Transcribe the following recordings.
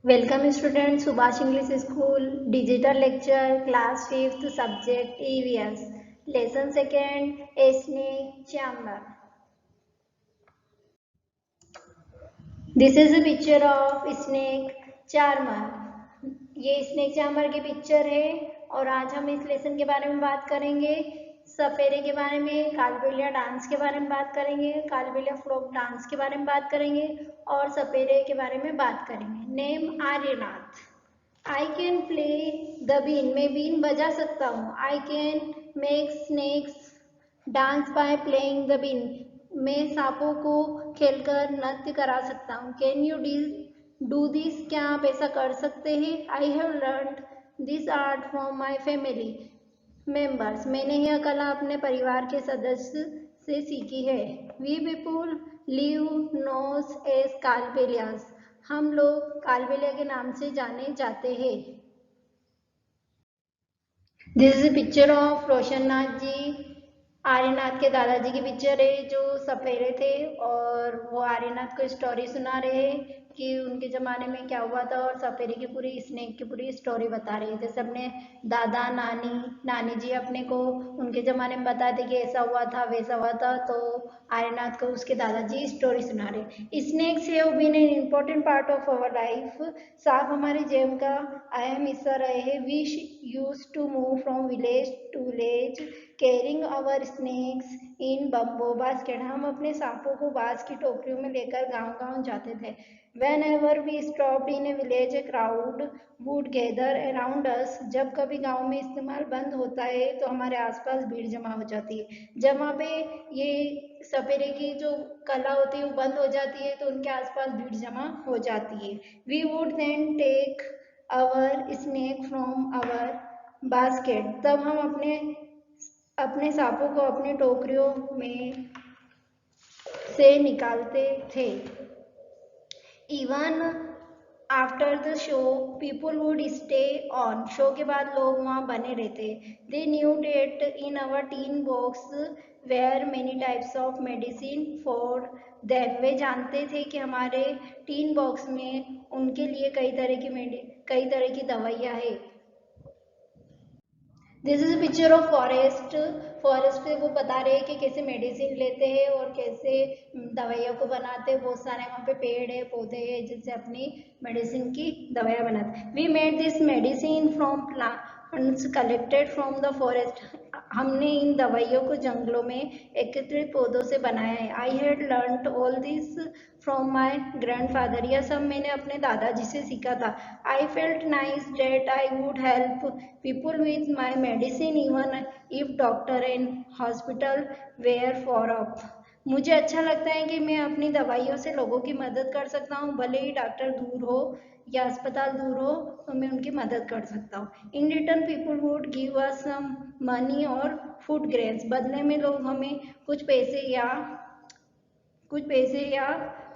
Welcome students, Subhash English School, Digital Lecture, Class 5th, Subject EVS, Lesson 2nd, A Snake Chamber. This is a picture of Snake Charmer. ये snake charmer की picture है और आज हम इस lesson के बारे में बात करेंगे। सपेरे के बारे में, कालबेलिया डांस के बारे में बात करेंगे, कालबेलिया फ्लोक डांस के बारे में बात करेंगे और सपेरे के बारे में बात करेंगे। Name Aryanath. I can play the been, मैं बीन बजा सकता हूँ। I can make snakes dance by playing the been, मैं सांपों को खेलकर नृत्य करा सकता हूँ। कैन यू डू दिस, क्या आप ऐसा कर सकते हैं? I have learned this art from my family members, मैंने यह कला अपने परिवार के सदस्य से सीखी है। We people live knows as Kalbelias, हम लोग कालबेलिया के नाम से जाने जाते हैं। This is picture of Roshannath ji. Aryanath के दादाजी की पिक्चर है जो सपेरे थे और वो आर्यनाथ को स्टोरी सुना रहे हैं कि उनके ज़माने में क्या हुआ था और सपेरे की पूरी स्नेक की पूरी स्टोरी बता रहे हैं। जैसे अपने दादा नानी नानी जी अपने को उनके ज़माने में बताते कि ऐसा हुआ था वैसा हुआ था, तो आर्यनाथ को उसके दादाजी स्टोरी सुना रहे। Snakes have been an important part of our life, सांप हमारे जीवन का अहम हिस्सा रहे हैं। We use to move from village to village carrying our snakes in bamboo basket, हम अपने सांपों को बांस की टोकरियों में लेकर गांव गांव जाते थे। Whenever we stopped in a village a crowd would gather around us, जब कभी गांव में इस्तेमाल बंद होता है तो हमारे आसपास भीड़ जमा हो जाती है। जब वहाँ पे ये सपेरे की जो कला होती है वो बंद हो जाती है तो उनके आसपास भीड़ जमा हो जाती है। We would then take our snake from our basket, तब हम अपने अपने सांपों को अपने टोकरियों में से निकालते थे। Even after the show people would stay on, show के बाद लोग वहाँ बने रहते। They knew that in our tin box where many types of medicine for them, वे जानते थे कि हमारे टीन बॉक्स में उनके लिए कई तरह की दवाइयाँ हैं। This is picture of forest. Forest पे वो बता रहे हैं कि कैसे मेडिसिन लेते हैं और कैसे दवाइयों को बनाते हैं। बहुत सारे वहाँ पे पेड़ है पौधे हैं जिनसे अपनी मेडिसिन की दवाइयाँ बनाते हैं। We made this medicine from plants collected from the forest, हमने इन दवाइयों को जंगलों में एकत्रित पौधों से बनाया है। I had learn all this from my grandfather, यह सब मैंने अपने दादाजी से सीखा था। I felt nice that I would help people with my medicine even if doctor and hospital were far off, मुझे अच्छा लगता है कि मैं अपनी दवाइयों से लोगों की मदद कर सकता हूँ, भले ही डॉक्टर दूर हो या अस्पताल दूर हो तो मैं उनकी मदद कर सकता हूँ। In return people would give us some money और फूड ग्रेन्स, बदले में लोग हमें कुछ पैसे या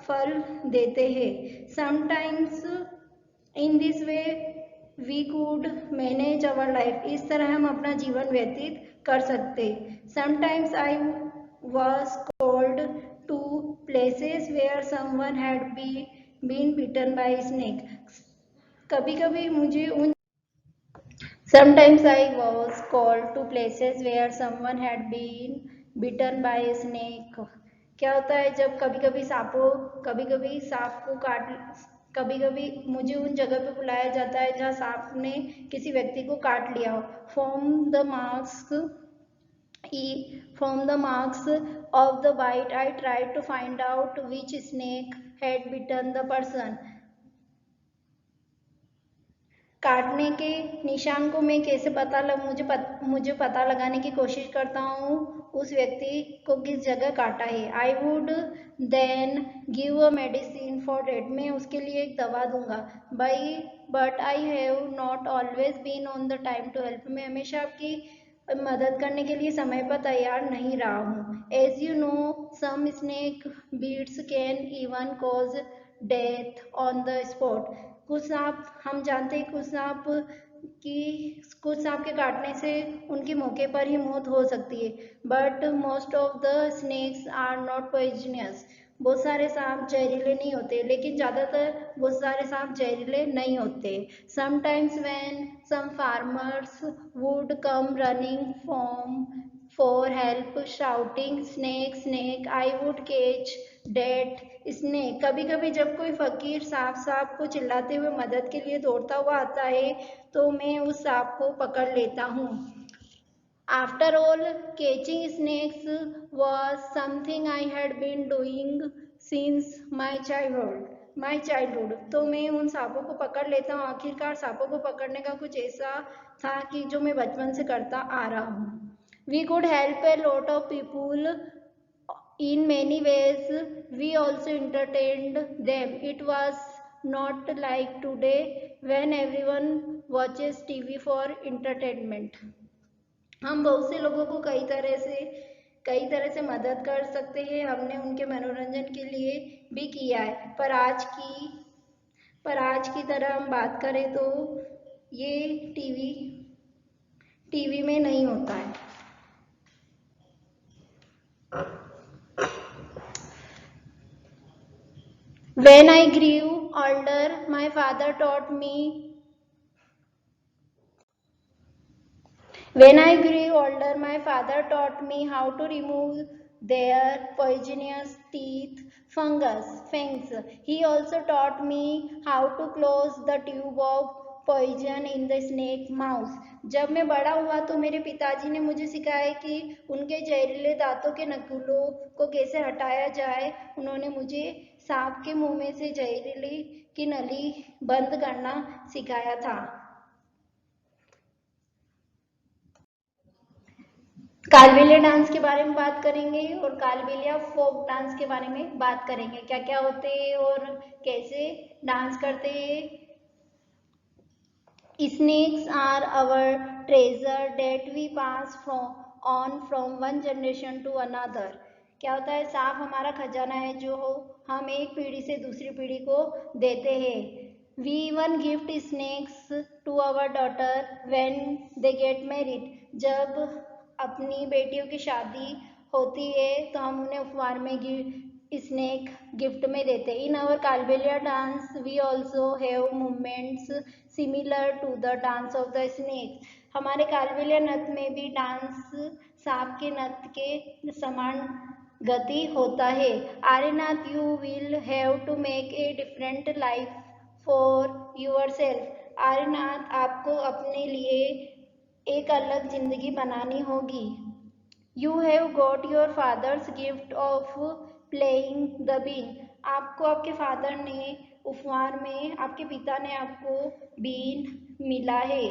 फल देते हैं। Sometimes in this way we could manage our life, इस तरह हम अपना जीवन व्यतीत कर सकते। Sometimes I was called to places where someone had been bitten by snake, कभी कभी मुझे उन Sometimes I was called to places where someone had been bitten by a snake. क्या होता है जब कभी कभी सांप को काट, कभी कभी मुझे उन जगह पे बुलाया जाता है जहाँ सांप ने किसी व्यक्ति को काट लिया हो। From the marks of the bite, I tried to find out which snake had bitten the person. काटने के निशान को मैं कैसे मुझे पता लगाने की कोशिश करता हूँ उस व्यक्ति को किस जगह काटा है। I would then give a medicine for that, मैं उसके लिए एक दवा दूंगा। But I have not always been on the time to help, मैं हमेशा आपकी मदद करने के लिए समय पर तैयार नहीं रहा हूँ। As you know some snake bites can even cause death on the spot, कुछ सांप हम जानते हैं कुछ सांप कि कुछ सांप के काटने से उनकी मौके पर ही मौत हो सकती है, but most of the snakes are not poisonous. बहुत सारे सांप जहरीले नहीं होते, लेकिन ज़्यादातर बहुत सारे सांप जहरीले नहीं होते। Sometimes when some farmers would come running from for help shouting snake snake I would catch that snake. कभी कभी जब कोई फकीर सांप सांप को चिल्लाते हुए मदद के लिए दौड़ता हुआ आता है तो मैं उस सांप को पकड़ लेता हूँ। After all catching snakes was something I had been doing since my childhood. तो मैं उन सांपों को पकड़ लेता हूँ। आखिरकार सांपों को पकड़ने का कुछ ऐसा था कि जो मैं बचपन से करता आ रहा हूँ। We could help a lot of people in many ways. We also entertained them. It was not like today when everyone watches TV for entertainment. हम बहुत से लोगों को कई तरह से मदद कर सकते हैं। हमने उनके मनोरंजन के लिए भी किया है, पर आज की तरह हम बात करें तो ये टीवी में नहीं होता है। When I grew older, my father taught me how to remove their poisonous teeth fangs. He also taught me how to close the tube of poison in the snake mouth. जब मैं बड़ा हुआ तो मेरे पिताजी ने मुझे सिखाया कि उनके जहरीले दांतों के नकुलों को कैसे हटाया जाए। उन्होंने मुझे सांप के मुंह में से जहरीले की नली बंद करना सिखाया था। कालबेलिया डांस के बारे में बात करेंगे और कालबेलिया फोक डांस के बारे में बात करेंगे, क्या क्या होते हैं और कैसे डांस करते हैं। Snakes are our treasure that we pass from one generation to another. क्या होता है? सांप हमारा खजाना है जो हम एक पीढ़ी से दूसरी पीढ़ी को देते हैं। We even gift snakes to our daughter when they get married. जब अपनी बेटियों की शादी होती है तो हम उन्हें उपहार में स्नेक गिफ्ट में देते हैं। In our Kalbelia dance we also have movements similar to the dance of the snake. हमारे कालबेलिया नृत्य में भी डांस सांप के नृत्य के समान गति होता है। Aryanath, you will have to make a different life for yourself. Aryanath, आपको अपने लिए एक अलग जिंदगी बनानी होगी। You have got your father's gift of playing the bean. आपको आपके फादर ने उपहार में, आपके पिता ने आपको बीन मिला है।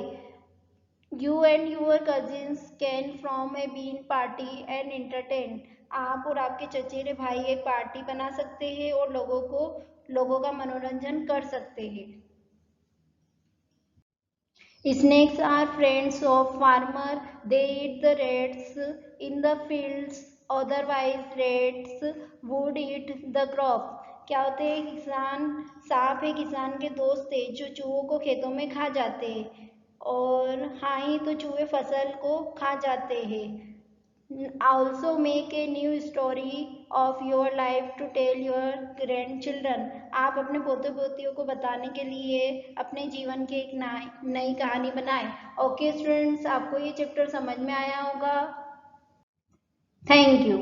You and your cousins can form a bean party and entertain. आप और आपके चचेरे भाई एक पार्टी बना सकते हैं और लोगों का मनोरंजन कर सकते हैं। Snakes are friends of farmer. They eat the rats in the fields. Otherwise, rats would eat the crop. क्या होते हैं? सांप है किसान के दोस्त है जो चूहों को खेतों में खा जाते हैं, और हाँ ही तो चूहे फसल को खा जाते हैं। Also make a new story of your life to tell your grandchildren. आप अपने पोते पोतियों को बताने के लिए अपने जीवन की एक नई कहानी बनाएं। ओके स्टूडेंट्स, आपको ये चैप्टर समझ में आया होगा। Thank you.